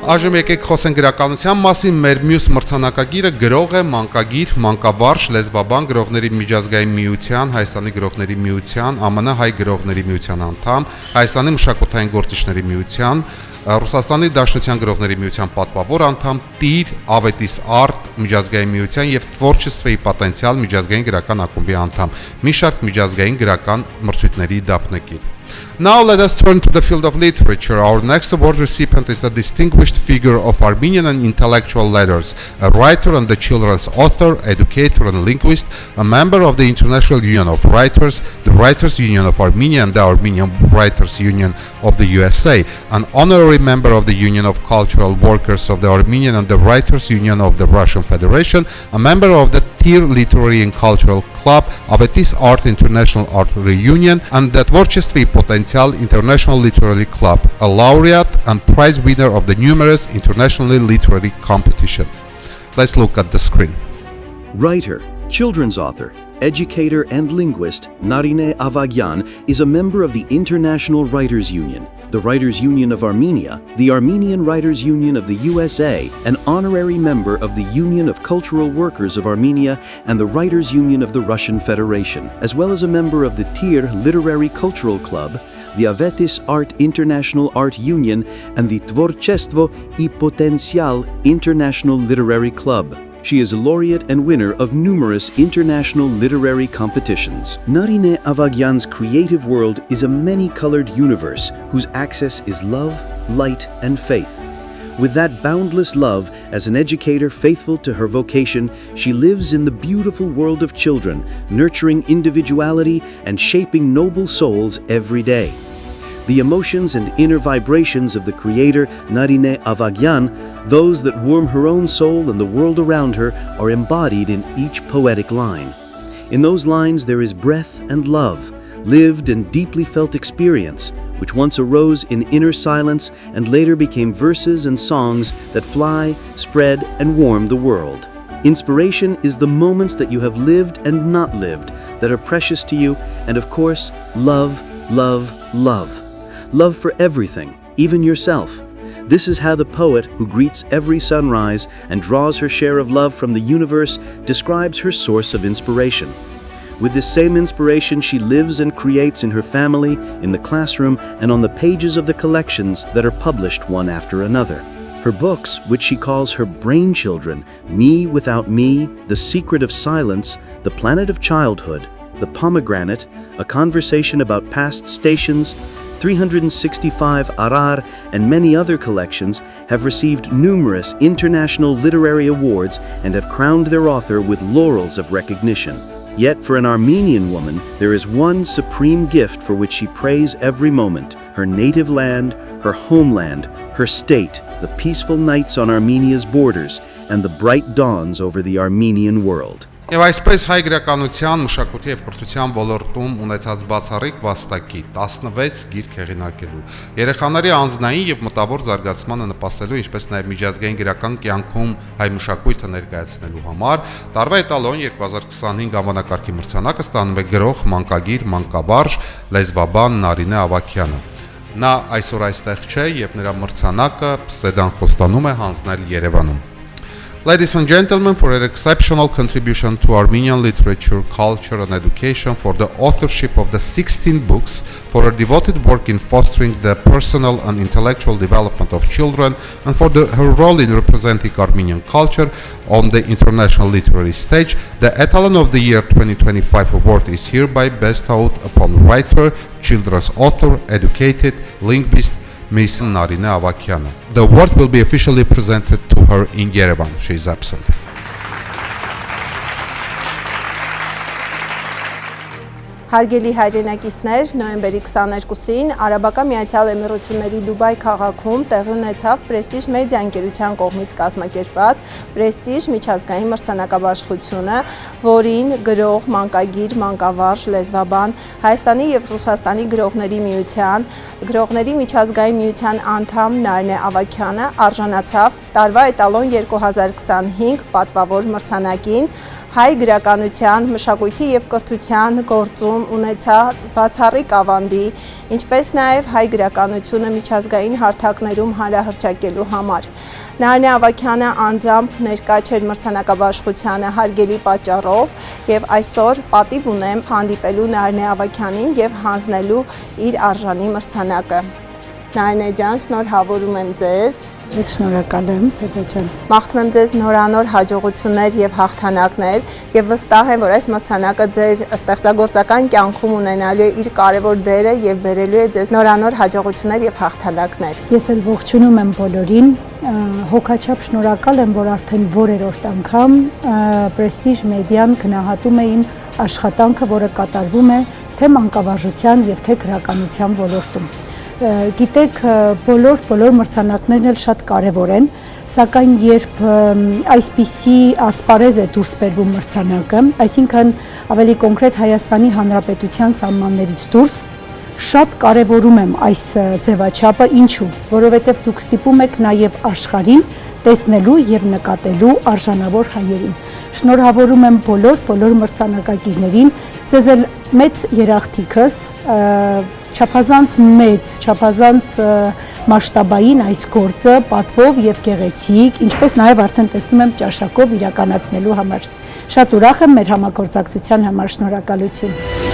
Այժմ եկեք խոսենք գրականության մասին, մեր մյուս մրցանակագիրը գրող է, մանկագիր, մանկավարժ, լեզվաբան, գրողների միջազգային միության, Հայաստանի գրողների միության, ԱՄՆ հայ գրողների միության անդամ, Հայաստանի մշակութային գործիչների միության, Ռուսաստանի Դաշնության գրողների միության պատվավոր անդամ, Տիր, Ավետիս Արտ միջազգային միության եւ Տворчествоի պոտենցիալ միջազգային գրական ակումբի անդամ, մի շարք միջազգային գրական մրցույթների դափնեկիր։ Now let us turn to the field of literature. Our next award recipient is a distinguished figure of Armenian and intellectual letters, a writer and a children's author, educator and linguist, a member of the International Union of Writers, the Writers Union of Armenia and the Armenian Writers Union of the USA, an honorary member of the Union of Cultural Workers of the Armenian and the Writers Union of the Russian Federation, a member of the Tir Literary and Cultural Club, Avetis Art International Art Reunion, and the Tvorчествои Potential International Literary Club, a laureate and prize winner of the numerous internationally literary competition. Let's look at the screen. Writer, children's author, educator and linguist Narine Avagyan is a member of the International Writers Union, the Writers Union of Armenia, the Armenian Writers Union of the USA, an honorary member of the Union of Cultural Workers of Armenia and the Writers Union of the Russian Federation, as well as a member of the Tir Literary Cultural Club, the Avetis Art International Art Union, and the Tvorчествои Potential International Literary Club. She is a laureate and winner of numerous international literary competitions. Narine Avagyan's creative world is a many-colored universe whose axis is love, light, and faith. With that boundless love, as an educator faithful to her vocation, she lives in the beautiful world of children, nurturing individuality and shaping noble souls every day. The emotions and inner vibrations of the creator, Narine Avagyan, those that warm her own soul and the world around her, are embodied in each poetic line. In those lines there is breath and love, lived and deeply felt experience, which once arose in inner silence and later became verses and songs that fly, spread, and warm the world. Inspiration is the moments that you have lived and not lived that are precious to you, and of course, love, love, love. Love for everything, even yourself. This is how the poet, who greets every sunrise and draws her share of love from the universe, describes her source of inspiration. With this same inspiration, she lives and creates in her family, in the classroom, and on the pages of the collections that are published one after another. Her books, which she calls her brain children, Me Without Me, The Secret of Silence, The Planet of Childhood, The Pomegranate, A Conversation About Past Stations, 365 Arar, and many other collections, have received numerous international literary awards and have crowned their author with laurels of recognition. Yet for an Armenian woman, there is one supreme gift for which she prays every moment: her native land, her homeland, her state, the peaceful nights on Armenia's borders, and the bright dawns over the Armenian world. Եվ այսպես հայ գրականության, մշակույթի եւ կրթության ոլորտում ունեցած բացառիկ վաստակի 16 գիրք հեղինակելու, երեխաների անձնային եւ մտավոր զարգացմանը նպաստելու, ինչպես նաեւ միջազգային գրական կյանքում հայ մշակույթը ներկայացնելու համար, տարվա էտալոն 2025 անվանակարգի մրցանակը ստանում է գրող, մանկագիր, մանկավարժ, լեզվաբան Նարինե Ավագյանը։ Նա այսօր այստեղ չէ եւ նրա մրցանակը Սեդան Խոստանում է հանձնել Երևանում։ Ladies and gentlemen, for an exceptional contribution to Armenian literature, culture and education, for the authorship of the 16 books, for her devoted work in fostering the personal and intellectual development of children, and for her role in representing Armenian culture on the international literary stage, the Etalon of the Year 2025 award is hereby bestowed upon writer, children's author, educated, linguist, Miss Narine Avagyan. The award will be officially presented to her in Yerevan. She is absent. Հարգելի հայրենակիցներ, նոյեմբերի 22-ին Արաբական Միացյալ Էմիրությունների Դուբայ քաղաքում տեղի ունեցավ Պրեստիժ մեդիա ընկերության կողմից կազմակերպված Պրեստիժ միջազգային մրցանակաբաշխությունը, որին գրող, մանկագիր, մանկավարժ, լեզվաբան, Հայաստանի եւ Ռուսաստանի գրողների միության, գրողների միջազգային միության անդամ Նարինե Ավագյանը արժանացավ տարվա էտալոն 2025 պատվավոր մրցանակին, հայ գրականության, մշակույթի եւ կրթության գործում ունեցած բացառիկ ավանդի, ինչպես նաեւ հայ գրականությունը միջազգային հարթակներում հանրահրճակելու համար։ Նարինե Ավագյանը անձամբ ներկա չէր մրցանակաբաշխությանը հարգելի պատճառով եւ այսօր պատիվ ունեմ հանդիպելու Նարինե Ավագյանին եւ հանձնելու իր արժանի մրցանակը։ Նարինե ջան, շնորհավորում եմ ձեզ։ Ես շնորհակալ եմ, Սեդա ջան։ Մաղթում եմ ձեզ նորանոր հաջողություններ եւ հաղթանակներ եւ վստահ եմ, որ այս մրցանակը ձեր ստեղծագործական կյանքում ունենալու է իր կարևոր դերը եւ բերելու է ձեզ նորանոր հաջողություններ եւ հաղթանակներ։ Ես էլ ողջունում եմ բոլորին, հոգաչափ շնորհակալ եմ, որ արդեն որերորդ անգամ Prestige Media-ն գնահատում է իմ աշխատանքը, որը կատարվում է թե մանկավարժության եւ թե գրականության ոլորտում։ Գիտեք, բոլոր մրցանակներն էլ շատ կարևոր են, սակայն երբ այսպիսի ասպարեզ է դուրս բերվում մրցանակը, այսինքն ավելի կոնկրետ Հայաստանի Հանրապետության սահմաններից դուրս, շատ կարևորում եմ այս ձևաչափը, ինչու, որովհետև դուք ստիպում եք նաև աշխարհին տեսնելու եւ նկատելու արժանավոր հայերին։ Շնորհավորում եմ բոլոր մրցանակակիրներին, ձեզ էլ մեծ երախտիկս չափազանց մեծ, չափազանց մասշտաբային այս գործը պատվով եւ գեղեցիկ, ինչպես նաեւ արդեն տեսնում եմ ճաշակով իրականացնելու համար։ Շատ ուրախ եմ մեր համագործակցության համար, շնորհակալություն։